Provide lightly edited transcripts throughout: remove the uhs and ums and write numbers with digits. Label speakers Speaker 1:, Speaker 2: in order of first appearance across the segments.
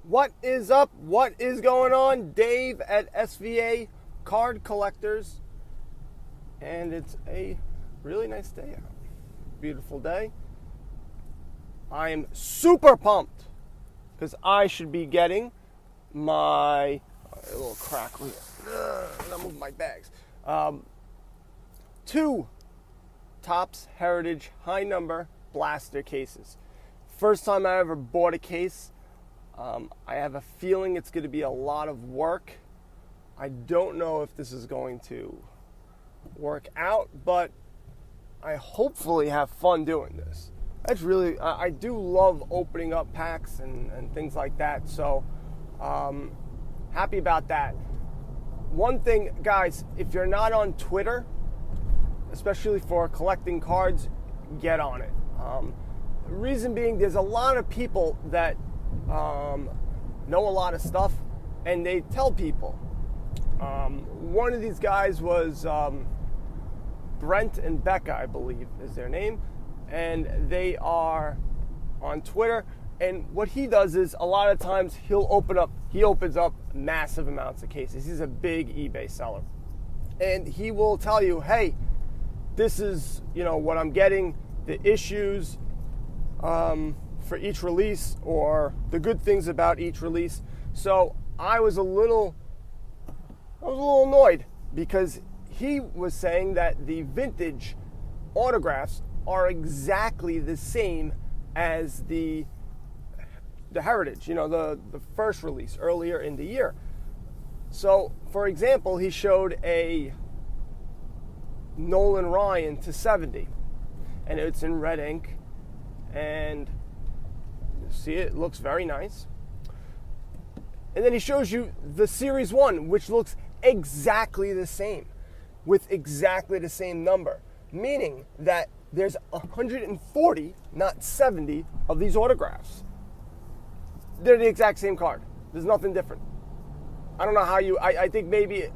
Speaker 1: What is up? What is going on? Dave at SVA Card Collectors. And it's a really nice day out. Beautiful day. I am super pumped because I should be getting my a little crack here. I'm moving my bags. 2 Topps Heritage high number blaster cases. First time I ever bought a case. I have a feeling it's going to be a lot of work. I don't know if this is going to work out, but I hopefully have fun doing this. That's really, I do love opening up packs and things like that, so happy about that. One thing, guys, if you're not on Twitter, especially for collecting cards, get on it. The reason being, there's a lot of people that know a lot of stuff, and they tell people. One of these guys was Brent and Becca, I believe is their name, and they are on Twitter. And what he does is, a lot of times he opens up massive amounts of cases. He's a big eBay seller, and he will tell you, hey, this is what I'm getting, the issues for each release, or the good things about each release. So I was a little annoyed because he was saying that the vintage autographs are exactly the same as the Heritage, the first release earlier in the year. So, for example, he showed a Nolan Ryan to 70, and it's in red ink, and see, it looks very nice. And then he shows you the Series 1, which looks exactly the same, with exactly the same number, meaning that there's 140, not 70, of these autographs. They're the exact same card. There's nothing different. I don't know how I think maybe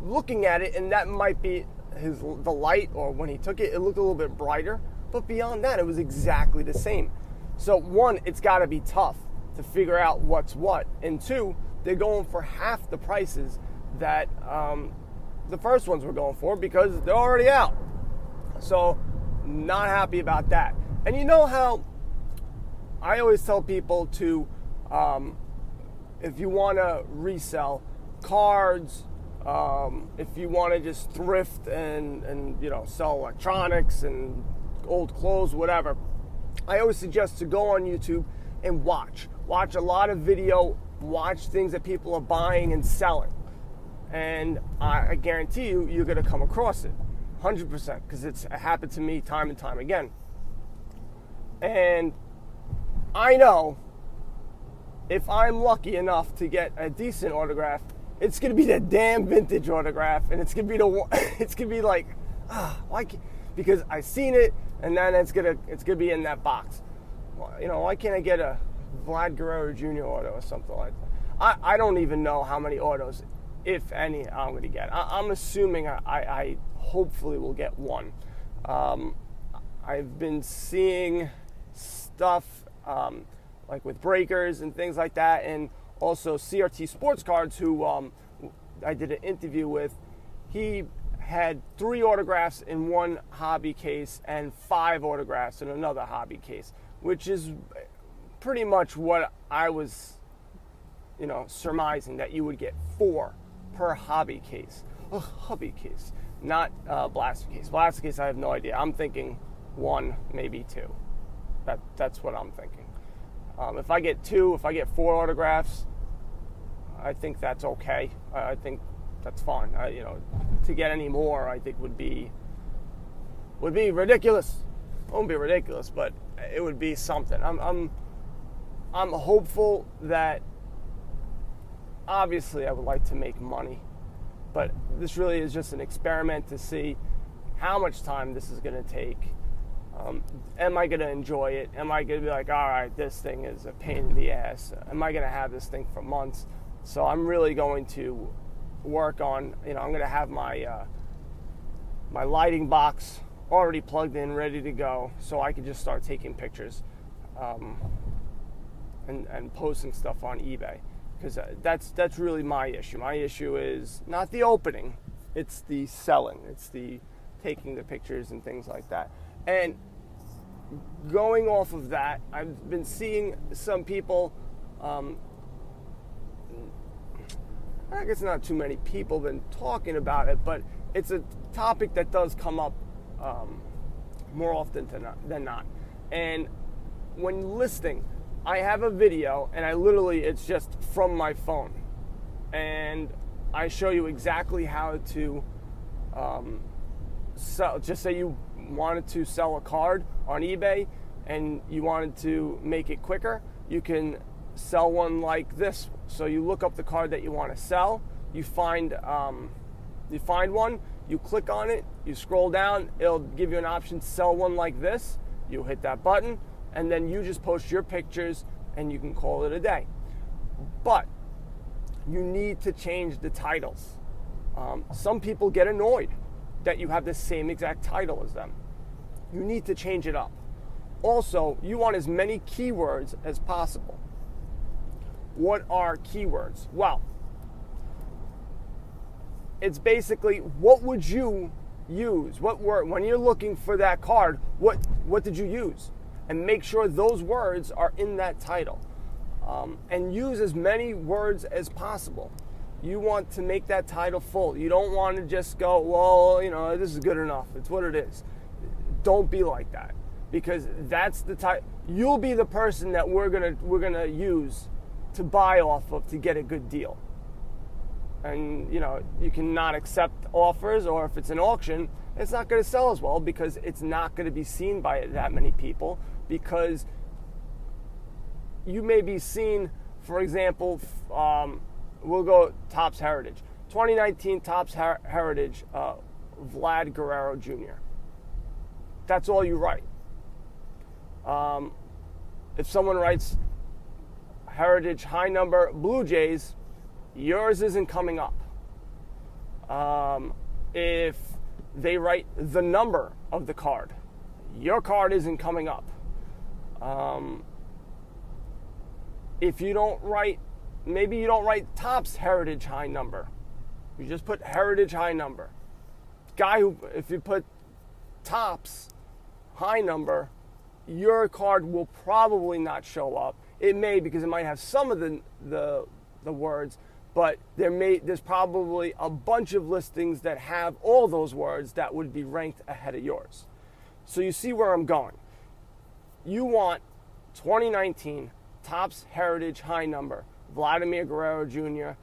Speaker 1: looking at it, and that might be the light, or when he took it, it looked a little bit brighter. But beyond that, it was exactly the same. So one, it's got to be tough to figure out what's what. And two, they're going for half the prices that the first ones were going for, because they're already out. So not happy about that. And you know how I always tell people to, if you want to resell cards, if you want to just thrift and sell electronics and old clothes, whatever, I always suggest to go on YouTube and watch a lot of video, watch things that people are buying and selling, and I guarantee you're going to come across it 100%, because it's happened to me time and time again. And I know if I'm lucky enough to get a decent autograph, it's going to be the damn vintage autograph, and it's going to be like, why can't, because I seen it, and then it's gonna be in that box. Well, why can't I get a Vlad Guerrero Jr. auto or something like that? I don't even know how many autos, if any, I'm going to get. I'm assuming I hopefully will get one. I've been seeing stuff like with breakers and things like that, and also CRT Sports Cards, who I did an interview with. He had 3 autographs in one hobby case and 5 autographs in another hobby case, which is pretty much what I was, surmising, that you would get 4 per hobby case. Oh, hobby case, not blaster case. Blaster case, I have no idea. I'm thinking 1, maybe 2. That's what I'm thinking. If I get 2, if I get 4 autographs, I think that's okay. I think that's fine. To get any more, I think would be ridiculous. It won't be ridiculous, but it would be something. I'm hopeful that, obviously, I would like to make money, but this really is just an experiment to see how much time this is going to take. Am I going to enjoy it? Am I going to be like, all right, this thing is a pain in the ass? Am I going to have this thing for months? So I'm really going to work on, I'm going to have my my lighting box already plugged in, ready to go, so I could just start taking pictures. and posting stuff on eBay, because that's really my issue. My issue is not the opening, it's the selling, it's the taking the pictures and things like that. And going off of that, I've been seeing some people, I guess not too many people been talking about it, but it's a topic that does come up more often than not. And when listing, I have a video, and it's just from my phone, and I show you exactly how to sell. Just say you wanted to sell a card on eBay and you wanted to make it quicker, you can sell one like this. So you look up the card that you want to sell, you find one, you click on it, you scroll down, it'll give you an option to sell one like this. You hit that button, and then you just post your pictures and you can call it a day. But you need to change the titles. Some people get annoyed that you have the same exact title as them. You need to change it up. Also, you want as many keywords as possible. What are keywords? Well, it's basically, what would you use? What word, when you're looking for that card, what did you use? And make sure those words are in that title. And use as many words as possible. You want to make that title full. You don't want to just go, well, this is good enough. It's what it is. Don't be like that, because that's the type. You'll be the person that we're gonna use to buy off of to get a good deal. And you cannot accept offers, or if it's an auction, it's not going to sell as well because it's not going to be seen by that many people, because you may be seen, for example, we'll go Topps Heritage. 2019 Topps Heritage, Vlad Guerrero Jr. That's all you write. If someone writes Heritage high number Blue Jays, yours isn't coming up. If they write the number of the card, your card isn't coming up. If you don't write, maybe you don't write Topps Heritage high number. You just put Heritage high number. If you put Topps high number, your card will probably not show up. It may, because it might have some of the words, but there's probably a bunch of listings that have all those words that would be ranked ahead of yours. So you see where I'm going. You want 2019 Topps Heritage high number, Vladimir Guerrero Jr.,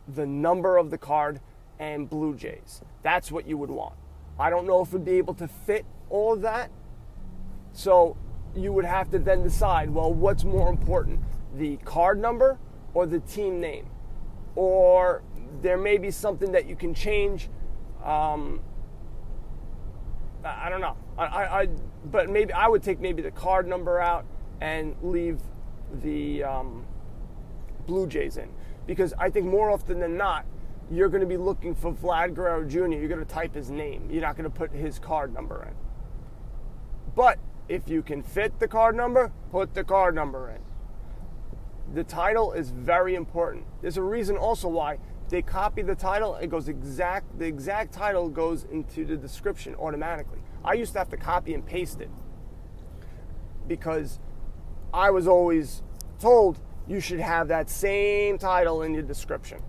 Speaker 1: the number of the card, and Blue Jays. That's what you would want. I don't know if we'd be able to fit all of that. So you would have to then decide, well, what's more important, the card number or the team name? Or there may be something that you can change. I don't know. But maybe I would take maybe the card number out and leave the Blue Jays in, because I think more often than not, you're going to be looking for Vlad Guerrero Jr. You're going to type his name. You're not going to put his card number in. But if you can fit the card number, put the card number in. The title is very important. There's a reason also why they copy the title. It goes the exact title goes into the description automatically. I used to have to copy and paste it because I was always told you should have that same title in your description.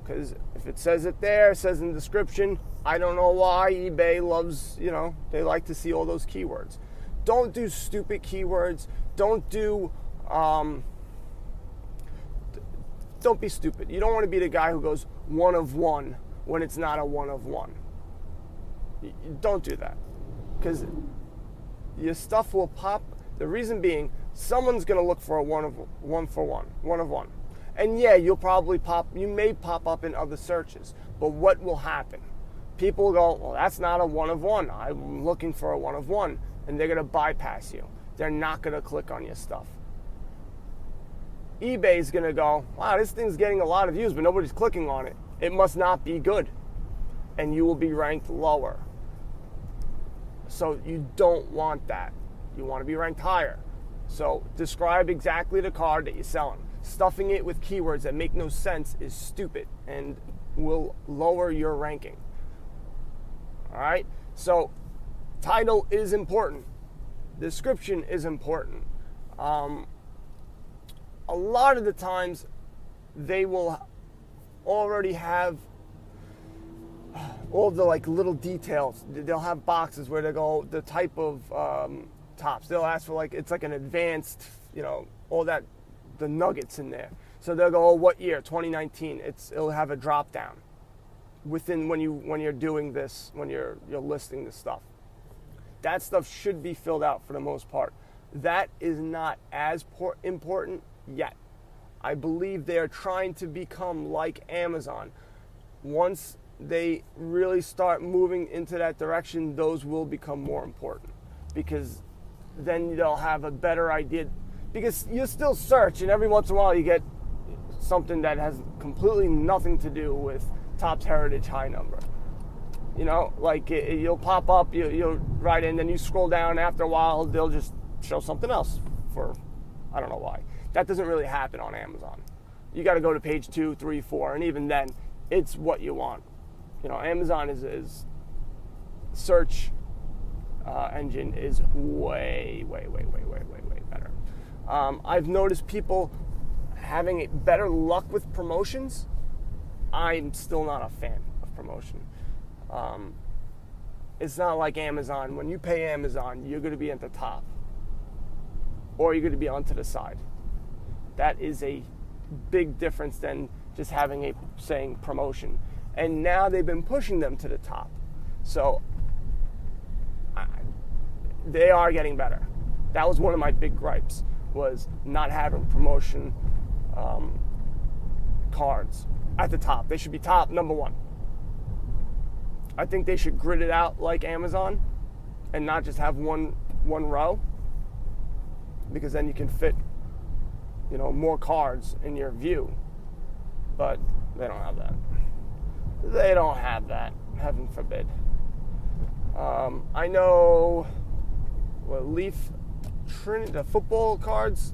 Speaker 1: Because if it says it there, it says in the description, I don't know why eBay loves, they like to see all those keywords. Don't do stupid keywords. Don't be stupid. You don't want to be the guy who goes one of one when it's not a one of one. Don't do that, because your stuff will pop. The reason being, someone's going to look for a one of one. And yeah, you may pop up in other searches, but what will happen? People will go, well, that's not a one of one. I'm looking for a one of one. And they're going to bypass you. They're not going to click on your stuff. eBay's going to go, wow, this thing's getting a lot of views, but nobody's clicking on it. It must not be good. And you will be ranked lower. So you don't want that. You want to be ranked higher. So describe exactly the card that you're selling. Stuffing it with keywords that make no sense is stupid and will lower your ranking. All right? So title is important. Description is important. A lot of the times they will already have all the like little details. They'll have boxes where they go the type of tops. They'll ask for like, it's like an advanced, all that, the nuggets in there. So they'll go, what year? 2019. It'll have a drop down within when you're doing this, when you're listing this stuff. That stuff should be filled out for the most part. That is not as important yet. I believe they are trying to become like Amazon. Once they really start moving into that direction, those will become more important, because then they'll have a better idea. Because you still search, and every once in a while you get something that has completely nothing to do with Topps Heritage High Number. Like you'll pop up, you'll write in, then you scroll down. After a while, they'll just show something else for, I don't know why. That doesn't really happen on Amazon. You got to go to page 2, 3, 4, and even then, it's what you want. Amazon is search engine is way better. I've noticed people having better luck with promotions. I'm still not a fan of promotion. It's not like Amazon. When you pay Amazon, you're going to be at the top, or you're going to be onto the side. That is a big difference than just having saying promotion. And now they've been pushing them to the top. So they are getting better. That was one of my big gripes, was not having promotion cards at the top. They should be top number one. I think they should grid it out like Amazon and not just have one row, because then you can fit more cards in your view. But they don't have that. They don't have that. Heaven forbid. I know Leaf Trinity, the football cards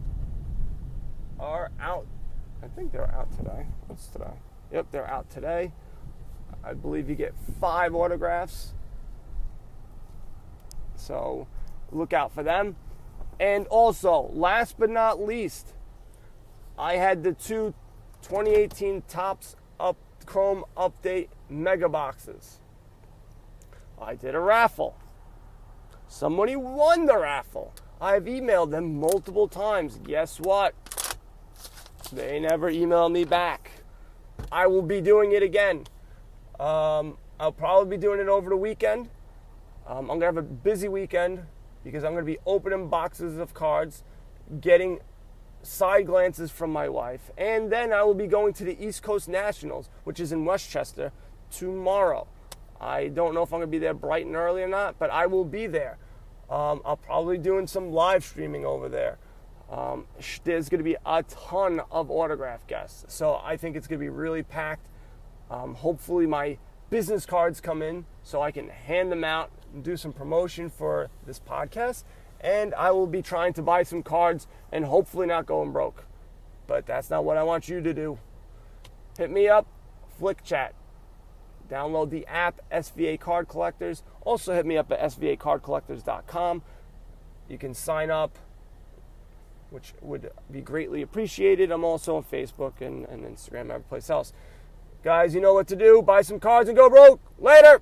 Speaker 1: are out. I think they're out today. What's today? Yep, they're out today. I believe you get 5 autographs. So look out for them. And also, last but not least, I had the 2 2018 Topps Chrome Update Mega Boxes. I did a raffle. Somebody won the raffle. I've emailed them multiple times. Guess what? They never emailed me back. I will be doing it again. I'll probably be doing it over the weekend. I'm going to have a busy weekend because I'm going to be opening boxes of cards, getting side glances from my wife, and then I will be going to the East Coast Nationals, which is in Westchester, tomorrow. I don't know if I'm going to be there bright and early or not, but I will be there. I'll probably be doing some live streaming over there. There's going to be a ton of autograph guests, so I think it's going to be really packed. Hopefully my business cards come in so I can hand them out and do some promotion for this podcast. And I will be trying to buy some cards and hopefully not going broke. But that's not what I want you to do. Hit me up, Flick Chat. Download the app, SVA Card Collectors. Also hit me up at svacardcollectors.com. You can sign up, which would be greatly appreciated. I'm also on Facebook and Instagram, every place else. Guys, you know what to do. Buy some cards and go broke. Later!